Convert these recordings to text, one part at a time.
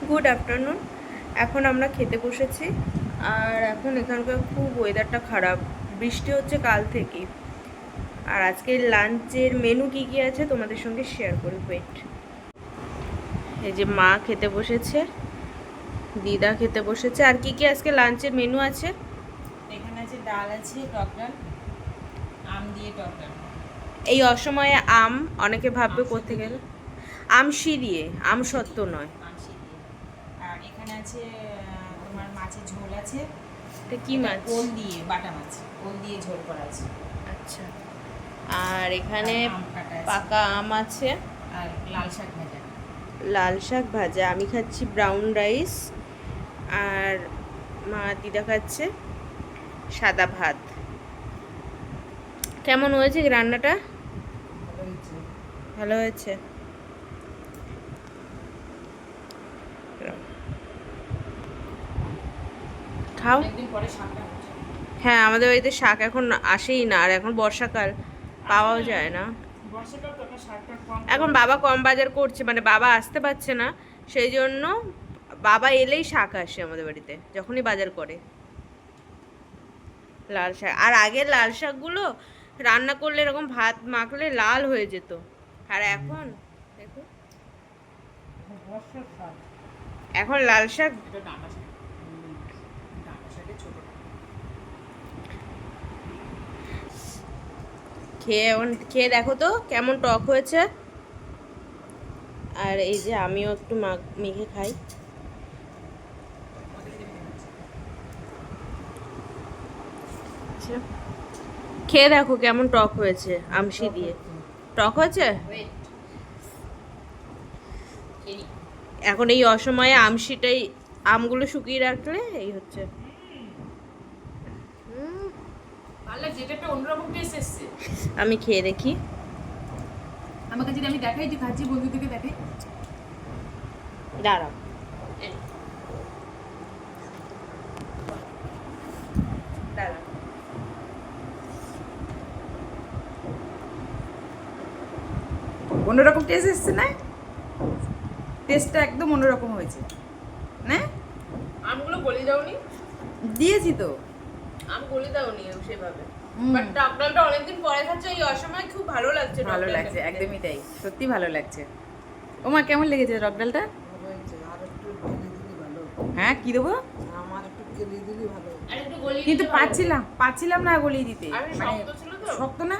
Good afternoon. এখন আমরা খেতে বসেছি। আর এখন এখানকার খুব ওয়েদারটা খারাপ, বৃষ্টি হচ্ছে কাল থেকেই। আর আজকের লাঞ্চের মেনু কী কী আছে তোমাদের সঙ্গে শেয়ার করি, ওয়েট। এই যে মা খেতে বসেছে, দিদা খেতে বসেছে। আর কি কি আজকে লাঞ্চের মেনু আছে? এখানে আছে ডাল, আছে টক ডাল, আম দিয়ে টক ডাল। এই অসময়ে আম, অনেকে ভাববে আম সত্ত্ব কোত্থেকে দিয়ে। আমশি দিয়ে, আম সত্ত্ব নয়। আমসি দিয়ে। আর এখানে আছে তোমার মাছের ঝোল আছে। এটা কি এটা মাছ? ওল দিয়ে, বাটা মাছ ওল দিয়ে ঝোল করা আছে। আচ্ছা। আর এখানে আর আম কাটা আছে। পাকা আম আছে, আর লাল শাক ভাজা। লাল শাক ভাজা। আমি খাচ্ছি ব্রাউন রাইস, আর মা দিদা খাচ্ছে সাদা ভাত। কেমন হয়েছে রান্নাটা? ভালো হয়েছে। ভালো হয়েছে। খাও। অনেকদিন পরে শাকটা হচ্ছে। হ্যাঁ, আমাদের বাড়িতে শাক এখন আসেই না, আর এখন বর্ষাকাল, পাওয়াও যায় না। বর্ষাকাল তো এখন শাকটা কম এখন বাবা কম বাজার করছে, মানে বাবা আসতে পারছে না, সেই জন্য বাবা এলেই শাক আসে আমাদের বাড়িতে, যখনই বাজার করে। লাল শাক, আর আগের লাল শাকগুলো রান্না করলে এরকম ভাত মাখলে লাল হয়ে যেত। আর এখন দেখো, বর্ষার শাক। এখন লাল শাক। এটা ডাঁটা শাক। ডাঁটা শাকের ছোট। খেয়ে দেখো তো কেমন টক হয়েছে। আর এই যে আমিও একটু মেখে খাই। আচ্ছা, খেয়ে দেখো কেমন টক হয়েছে আমশি দিয়ে। টক হয়েছে। এখন এই অসময়ে আমশিটাই, আমগুলো শুকিয়ে রাখলে এই হচ্ছে। ভালো লাগছে, এটা একটা অন্যরকম টেস্ট এসছে। আমি খেয়ে দেখি। আমাকে যদি আমি দেখাই যে খাচ্ছি, বন্ধুদেরকে দেখাই। দাঁড়াও। দাঁড়াও। অন্যরকম টেস্ট এসছে না? টেস্টটা একদম অন্যরকম হয়েছে না? আমগুলো গলি দাওনি? দিয়েছি তো। আম গলি দাওনি সেভাবে। হুম। বাট টক ডালটা অনেকদিন পরে খাচ্ছে, এই অসময় খুব ভালো লাগছে। টক ভালো ডালটা লাগছে, খেতে। একদমই তাই, সত্যি ভালো লাগছে। ওমা, কেমন লেগেছে টক ডালটা? হ্যাঁ, কি দেবো? আর একটু গলিয়ে কিন্তু দিতে ভালো লাগছে। পাচ্ছিলাম না গলিয়ে দিতে। আরে মানে শক্ত ছিল তো। শক্ত না,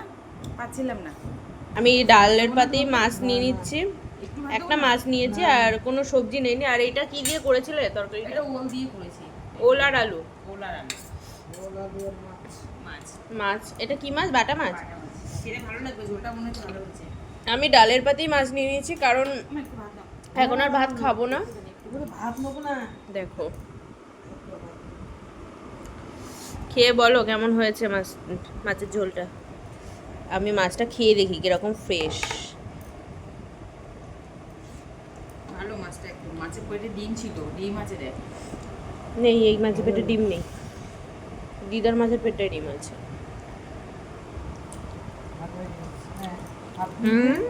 পাচ্ছিলাম না। আমি ডালের পাতেই মাছ নিয়ে নিচ্ছি। একটু ভাত একটা দেবো না? মাছ নিয়েছি, আর কোনো সবজি নেইনি। আর এটা কি দিয়ে করেছিলে তরকারিটা? এটা ওল দিয়ে করেছি। ওল আর আলু। ওল আর আলু। মাছ। মাছ, এটা কি মাছ? বাটা মাছ। বাটা মাছ। খেতে ভালো লাগবে, ঝোলটা মনে হচ্ছে ভালো হচ্ছে। আমি ডালের পাতেই মাছ নিয়ে নিয়েছি, কারণ আমার একটু ভাত দাও। এখন আর ভাত খাবো না। ভাত নেবো না। দেখো, খেয়ে বলো কেমন হয়েছে মাছের ঝোলটা। আমি মাছটা খেয়ে দেখি কিরকম ফ্রেশ। ভালো মাছটা, একটু মাছের পেটে ডিম ছিল, ডিম আছে রে। নেই, এই মাছের পেটে ডিম নেই। দিদার মাছের পেটে ডিম আছে। হুম।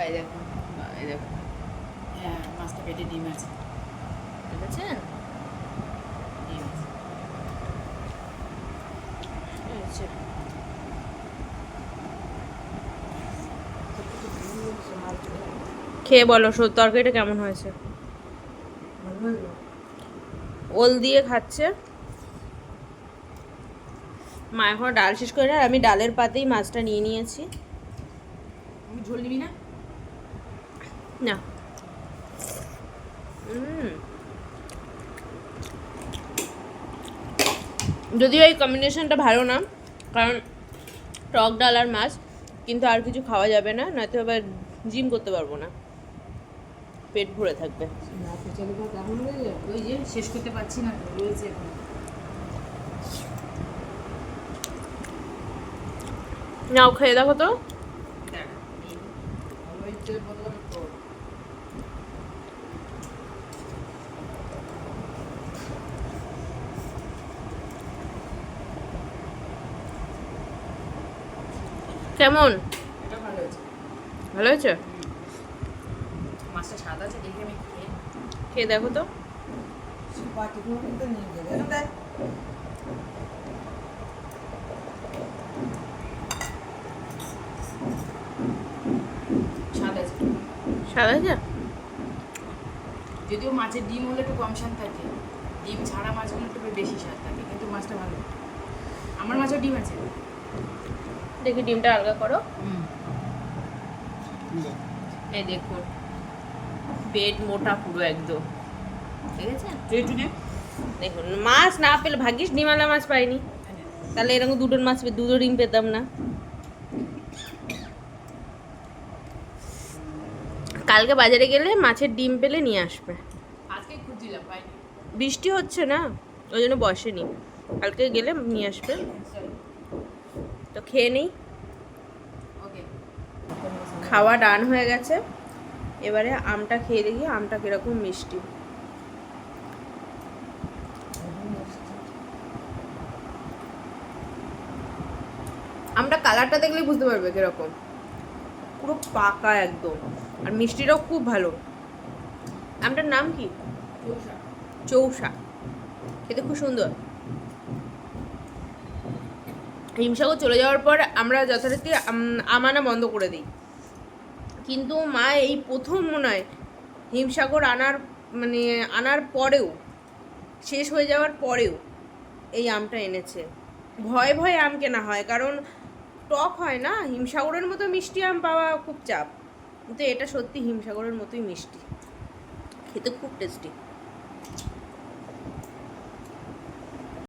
এই দেখো, এই দেখো। হ্যাঁ, মাছটা পেটে ডিম আছে। দেখেছেন? ডিম আছে। আচ্ছা। খেয়ে বলো তরকারিটা কেমন হয়েছে। ওল দিয়ে খাচ্ছে মা। এখন ডাল শেষ করে না, আর আমি ডালের পাতেই মাছটা নিয়ে নিয়েছি। আমি ঝোল নিবি না? না। হুম। যদিও এই কম্বিনেশনটা ভালো না, কারণ টক ডাল আর মাছ, কিন্তু আর কিছু খাওয়া যাবে না, নয়তো আবার জিম করতে পারবো না, পেট ভরে থাকবে। ওই যে শেষ করতে পারছি না, রয়েছে এখন। নাও খেয়ে দেখো তো। কেমন? এটা ভালো হয়েছে। ভালো হয়েছে? মাছটা সাদা আচ্ছা দেখি আমি খেয়ে দেখো তো। বাটিগুলো কিন্তু নিয়ে যাবে স্বাদ আছে। স্বাদ আছে? যদিও মাছের ডিম হলে একটু কম স্বাদ থাকে, ডিম ছাড়া মাছগুলো একটু বেশি স্বাদ থাকে, কিন্তু মাছটা ভালো। আমার মাছের ডিম আছে। দেখি ডিমটা আলগা করো। এই দেখুন, পেট মোটা পুরো একদম, ঠিক আছে? দেখুন, মাছ না পেলে ভাগ্যিস ডিমালা মাছ পাইনি, তাহলে এরকম দুটো ডিম পেতাম না। কালকে বাজারে গেলে মাছের ডিম পেলে নিয়ে আসবে। আজকে খুঁজছিলাম পাইনি। বৃষ্টি হচ্ছে না, ওই জন্য বসেনি। কালকে গেলে নিয়ে আসবে। তো খেয়ে নেই। ওকে। খাওয়া ডান হয়ে গেছে, এবারে আমটা খেয়ে দেখি আমটা কিরকম মিষ্টি। আমটা কালারটা দেখলেই বুঝতে পারবে কিরকম, পুরো পাকা একদম, আর মিষ্টিটাও খুব ভালো। আমটার নাম কি? চৌসা। খেতে খুব সুন্দর। হিমসাগর চলে যাওয়ার পর আমরা যথারীতি আম আনা বন্ধ করে দিই, কিন্তু মা এই প্রথম মনে হয় হিমসাগর আনার পরেও, শেষ হয়ে যাওয়ার পরেও এই আমটা এনেছে। ভয়ে ভয়ে আম কেনা হয়, কারণ টক হয় না, হিমসাগরের মতো মিষ্টি আম পাওয়া খুব চাপ, কিন্তু এটা সত্যি হিমসাগরের মতোই মিষ্টি, খেতে খুব টেস্টি।